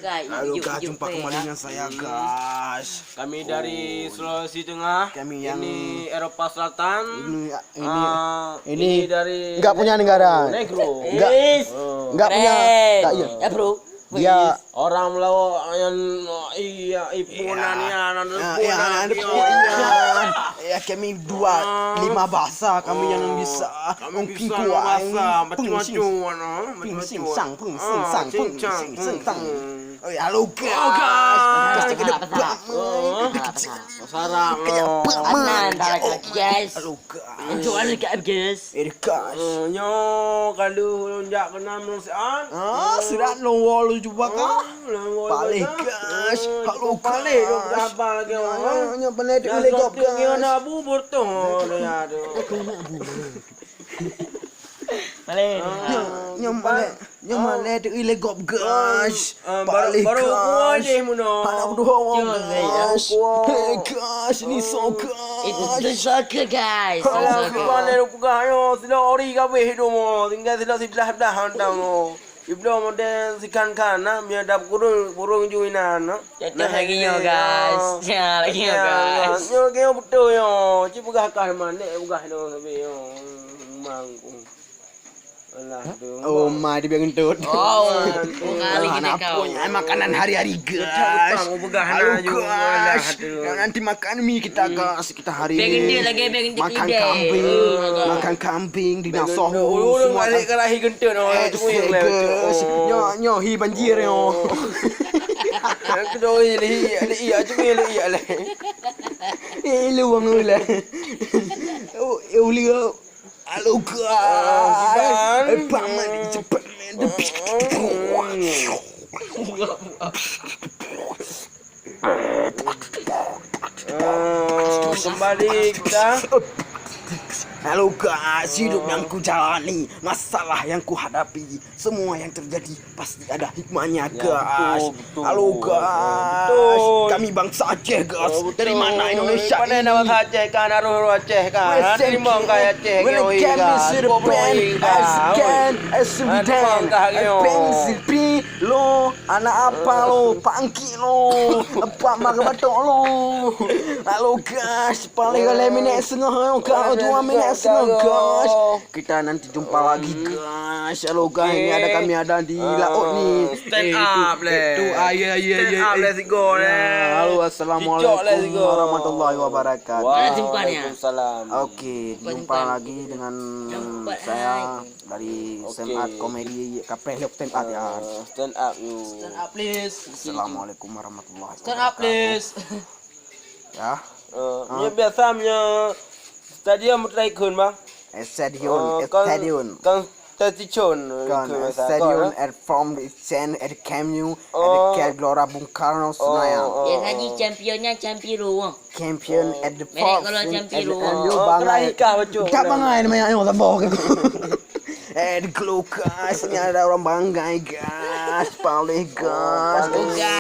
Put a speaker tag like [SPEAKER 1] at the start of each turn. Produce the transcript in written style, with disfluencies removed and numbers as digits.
[SPEAKER 1] guys.
[SPEAKER 2] Halo guys, jumpa kembali dengan saya guys.
[SPEAKER 3] Kami dari Sulawesi Tengah.
[SPEAKER 2] Kami yang
[SPEAKER 3] ini Eropa Selatan.
[SPEAKER 2] Ini
[SPEAKER 3] dari
[SPEAKER 2] enggak punya negara.
[SPEAKER 3] Negro.
[SPEAKER 2] Enggak punya. Enggak iya.
[SPEAKER 1] Ya bro.
[SPEAKER 2] Dia
[SPEAKER 3] orang Melayu yang ipunannya
[SPEAKER 2] ya kami 5 bahasa kami yang bisa mungkin kuat halo guys
[SPEAKER 3] sarang
[SPEAKER 1] guys.
[SPEAKER 2] halo guys
[SPEAKER 1] Enjoy guys.
[SPEAKER 3] nyo kalau lonjak kena manusiaan
[SPEAKER 2] sudah nongol coba kan balik guys halo guys
[SPEAKER 3] berapa lagi orang
[SPEAKER 2] nyo balik boleh kau
[SPEAKER 3] nak bubur tu
[SPEAKER 1] Balik.
[SPEAKER 2] nyo balik ile gop guys balik
[SPEAKER 3] baru kuah je muno
[SPEAKER 2] anak berdua guys guys ni so
[SPEAKER 1] Itu
[SPEAKER 2] guys
[SPEAKER 1] soccer guys.
[SPEAKER 3] kalau mana lu pegang yo sila ori kabeh hidup mo tinggal sila sebelah hantam mo iblo model sikan kana mi ada burung juinan
[SPEAKER 1] Jatuh lagi yo guys. Ya lagi yo guys.
[SPEAKER 3] yo ke betul yo ci pegah kah mana pegah do sabe yo mangku alah tu
[SPEAKER 2] oh ma dia gentut
[SPEAKER 1] Oh, kali kita kau.
[SPEAKER 2] punya makanan hari-hari guys halo guys nanti makan mie kita guys kita hari
[SPEAKER 1] Begini
[SPEAKER 2] ini
[SPEAKER 1] lagi begini
[SPEAKER 2] makan
[SPEAKER 1] ide.
[SPEAKER 2] makan kambing di nasohu
[SPEAKER 3] semua
[SPEAKER 2] semua
[SPEAKER 3] balik ke rahi gentut no cuma yang
[SPEAKER 2] guys nyo hi banjir yo
[SPEAKER 3] kedua ini ada iya cuma yang iya lah
[SPEAKER 2] luang ulah oh ulah halo guys paman cepat
[SPEAKER 3] kembali kita
[SPEAKER 2] halo guys, hidup yang ku jalani, masalah yang ku hadapi, semua yang terjadi pasti ada hikmahnya guys.
[SPEAKER 3] betul.
[SPEAKER 2] Halo guys,
[SPEAKER 3] Betul.
[SPEAKER 2] kami bangsa Aceh guys. Dari mana Indonesia
[SPEAKER 3] Mana
[SPEAKER 2] ini?
[SPEAKER 3] nama Aceh kan Aruh Aceh kan dari Mongkai Aceh
[SPEAKER 2] When I came to the band, as can, as we dance, pensil lo, anak apa lo, pangki lo, apa makan batok lo. Halo guys, paling kali minyak setengah, kau 2 minyak setengah guys. Kita nanti jumpa lagi guys. Halo guys, ini ada kami ada di laut nih.
[SPEAKER 3] Stand up leh.
[SPEAKER 2] Itu
[SPEAKER 3] Stand up let's go leh.
[SPEAKER 2] Halo, assalamualaikum warahmatullahi wabarakatuh.
[SPEAKER 3] Waalaikumsalam.
[SPEAKER 2] Oke, jumpa lagi dengan saya dari Semat Komedi Kaprelok Stand Up ya.
[SPEAKER 3] Stand up you.
[SPEAKER 1] Stand up please.
[SPEAKER 2] Assalamualaikum warahmatullahi wabarakatuh.
[SPEAKER 1] Stand up please.
[SPEAKER 2] Ya,
[SPEAKER 3] Punya biasanya stadium try kun bang.
[SPEAKER 2] stadion.
[SPEAKER 3] Kan stadion.
[SPEAKER 2] Stadion at from the Sen at Camp Nou at Gelora Bung Karno Senayan.
[SPEAKER 1] Ya tadi championnya champion.
[SPEAKER 2] Champion at the
[SPEAKER 1] Merek kalau champion.
[SPEAKER 2] bangai.
[SPEAKER 3] Kah bacuk.
[SPEAKER 2] Tak bangai namanya ayo tabok. Di Klukas ini ada orang banggai guys, paling guys.